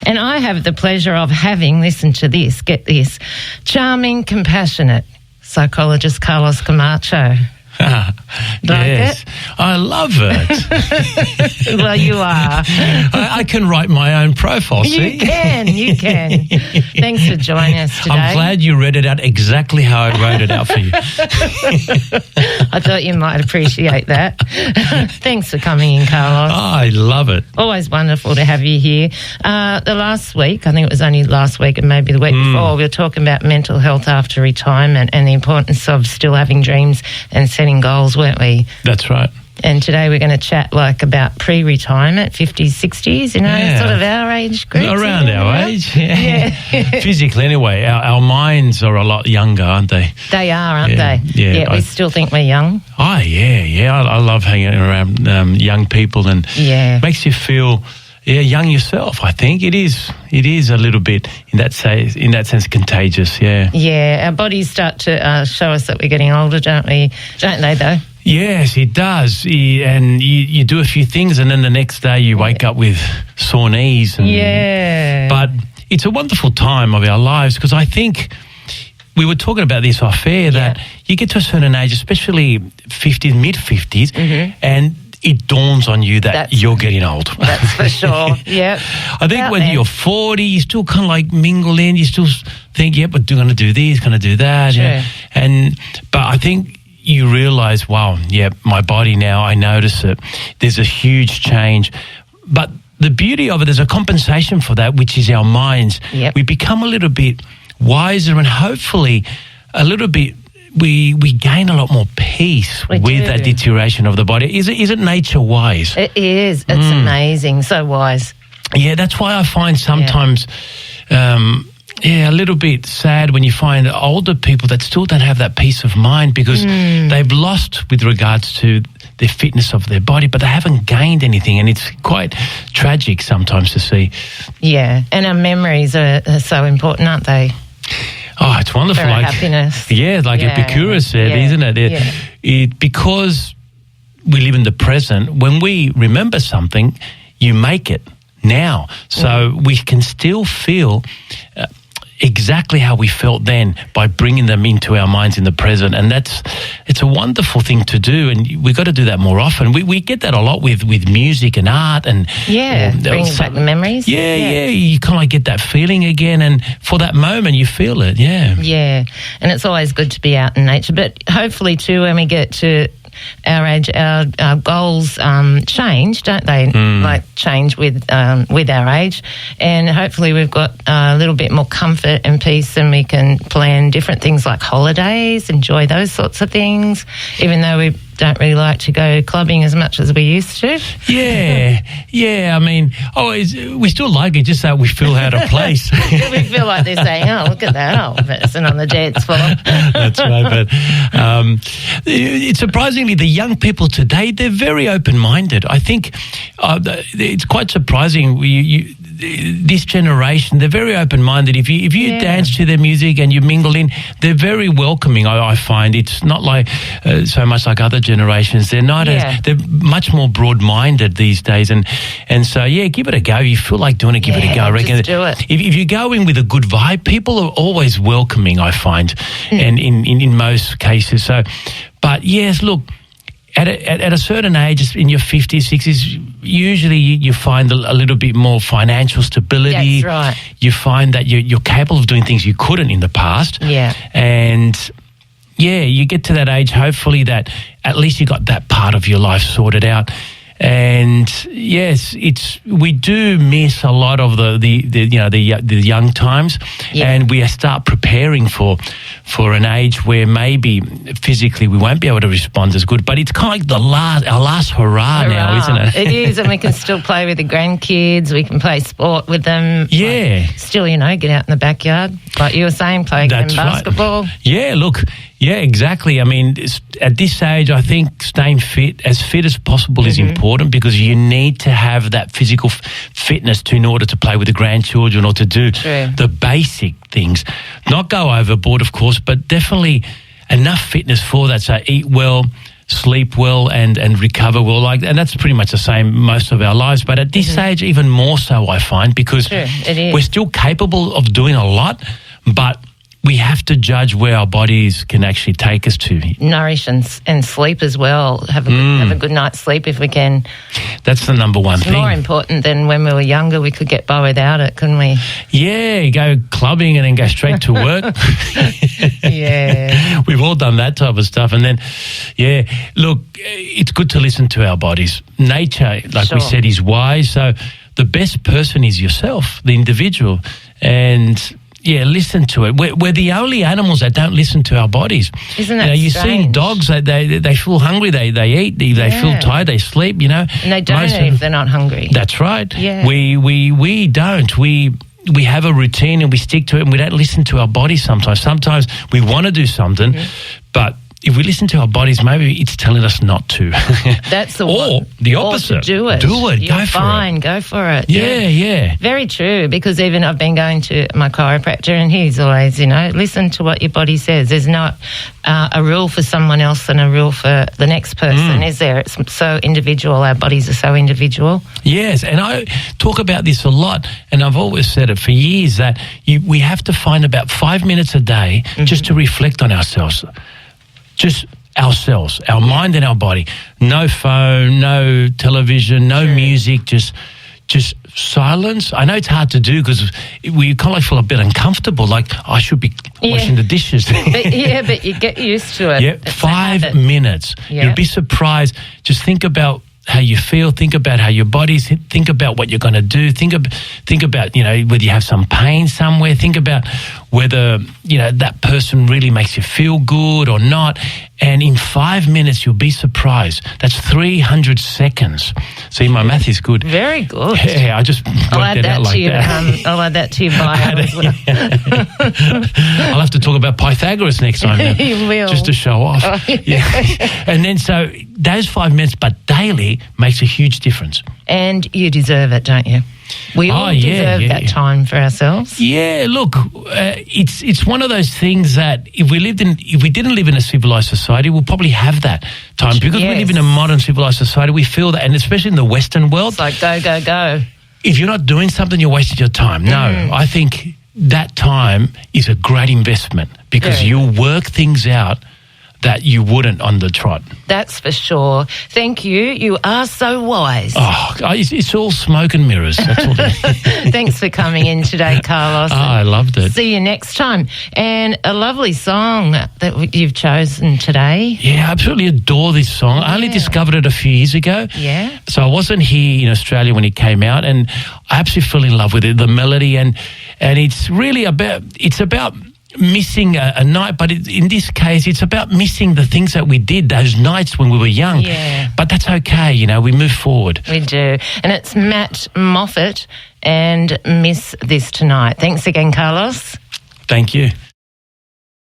And I have the pleasure of having, listen to this, get this, charming, compassionate psychologist Carlos Camacho. Yes, I love it. Well, you are. I can write my own profile, see? You can. Thanks for joining us today. I'm glad you read it out exactly how I wrote it out for you. I thought you might appreciate that. Thanks for coming in, Carlos. Oh, I love it. Always wonderful to have you here. The last week, I think it was only last week and maybe the week before, we were talking about mental health after retirement and the importance of still having dreams and setting goals, weren't we? That's right. And today we're going to chat like about pre-retirement, 50s, 60s, you know, sort of our age group. Around our age, yeah. Physically anyway, our minds are a lot younger, aren't they? They are, aren't they? Yeah, we still think we're young. Oh, yeah. I love hanging around young people and makes you feel young yourself. I think it is a little bit in that sense contagious. Yeah, our bodies start to show us that we're getting older, don't they though? Yes, it does. And you do a few things and then the next day you wake up with sore knees. But it's a wonderful time of our lives because I think we were talking about this off air that you get to a certain age, especially 50s, mid-50s, and it dawns on you that you're getting old. That's for sure, yeah. I think when you're 40, you still kind of like mingle in, you still think, but I'm going to do this, going to do that. Sure. Yeah. But I think you realise, wow, my body now, I notice it. There's a huge change. But the beauty of it, there's a compensation for that, which is our minds. Yep. We become a little bit wiser and hopefully a little bit we gain a lot more peace with that deterioration of the body. Is it nature wise? It is. It's amazing. So wise. Yeah, that's why I find sometimes a little bit sad when you find older people that still don't have that peace of mind because they've lost with regards to the fitness of their body, but they haven't gained anything, and it's quite tragic sometimes to see. Yeah, and our memories are so important, aren't they? Oh, it's wonderful. For happiness. Yeah, like Epicurus said, isn't it? Because we live in the present, when we remember something, you make it now. So we can still feel exactly how we felt then by bringing them into our minds in the present. And it's a wonderful thing to do. And we've got to do that more often. We get that a lot with music and art. And brings back the memories. Yeah. You kind of like get that feeling again. And for that moment, you feel it, Yeah. And it's always good to be out in nature. But hopefully, too, when we get to our age, our goals change, don't they? Like change with our age, and hopefully we've got a little bit more comfort and peace, and we can plan different things like holidays, enjoy those sorts of things, even though we don't really like to go clubbing as much as we used to. Yeah. I mean, we still like it, just that we feel out of place. We feel like they're saying, "Oh, look at that old person on the dance floor." That's right. But it's surprisingly, the young people today, they're very open-minded. I think it's quite surprising. This generation, they're very open-minded. If you dance to their music and you mingle in, they're very welcoming. I find it's not like so much like other generations. They're not they're much more broad-minded these days, and so give it a go. You feel like doing it, give it a go. I reckon. Just do it. If you go in with a good vibe, people are always welcoming, I find, and in most cases. So, but yes, look. At a certain age, in your 50s, 60s, usually you find a little bit more financial stability. That's right. You find that you're capable of doing things you couldn't in the past. Yeah. And, you get to that age, hopefully, that at least you got that part of your life sorted out. And yes, we do miss a lot of the young times, and we start preparing for an age where maybe physically we won't be able to respond as good. But it's kind of like our last hurrah now, isn't it? It is, and we can still play with the grandkids. We can play sport with them. Yeah, still, get out in the backyard, like you were saying, play basketball. Right. Yeah, look. Yeah, exactly. I mean, at this age, I think staying fit as possible is important because you need to have that physical fitness in order to play with the grandchildren or to do the basic things. Not go overboard, of course, but definitely enough fitness for that. So eat well, sleep well and recover well. And that's pretty much the same most of our lives. But at this age, even more so, I find, because it is. we're still capable of doing a lot, but we have to judge where our bodies can actually take us to. Nourish and sleep as well. Have a good night's sleep if we can. That's the number one thing. It's more important than when we were younger. We could get by without it, couldn't we? Yeah, go clubbing and then go straight to work. Yeah. We've all done that type of stuff. And then, look, it's good to listen to our bodies. Nature, like we said, is wise. So the best person is yourself, the individual. And listen to it. We're the only animals that don't listen to our bodies. Isn't that you're strange? seeing dogs, they feel hungry, they eat, they feel tired, they sleep, And they don't eat if they're not hungry. That's right. Yeah. We don't. We have a routine and we stick to it, and we don't listen to our bodies sometimes. Sometimes we want to do something, but if we listen to our bodies, maybe it's telling us not to. That's the or the opposite. Or to do it. Do it. You're go for fine. it. Go for it. Yeah. Very true, because even I've been going to my chiropractor and he's always, listen to what your body says. There's not a rule for someone else and a rule for the next person, is there? It's so individual. Our bodies are so individual. Yes, and I talk about this a lot, and I've always said it for years, that we have to find about 5 minutes a day just to reflect on ourselves. Just ourselves, our mind and our body. No phone, no television, no music, just silence. I know it's hard to do because we kind of like feel a bit uncomfortable, like I should be washing the dishes. but you get used to it. Yeah, 5 minutes. Yeah. You'll be surprised. Just think about how you feel, think about how your body's, think about what you're going to do, think about, whether you have some pain somewhere, think about whether, that person really makes you feel good or not. And in 5 minutes, you'll be surprised. That's 300 seconds. See, my math is good. Very good. Yeah, I just worked it out like that. I'll add that to your bio as well. I'll have to talk about Pythagoras next time. Now, You will. just to show off. Oh, yeah. And then so those 5 minutes, but daily, makes a huge difference. And you deserve it, don't you? We all deserve that time for ourselves. Yeah, look, it's one of those things that if we didn't live in a civilized society, we'll probably have that time, because we live in a modern civilized society. We feel that, and especially in the Western world, It's like go, go, go. If you're not doing something, you're wasting your time. No, I think that time is a great investment, because you'll work things out that you wouldn't on the trot. That's for sure. Thank you. You are so wise. Oh, it's all smoke and mirrors. That's all. Thanks for coming in today, Carlos. I loved it. See you next time. And a lovely song that you've chosen today. Yeah, I absolutely adore this song. I only discovered it a few years ago. Yeah. So I wasn't here in Australia when it came out, and I absolutely fell in love with it, the melody, and it's really about missing a night, but in this case, it's about missing the things that we did those nights when we were young. Yeah. But that's okay, we move forward. We do. And it's Matt Moffat and Miss This Tonight. Thanks again, Carlos. Thank you.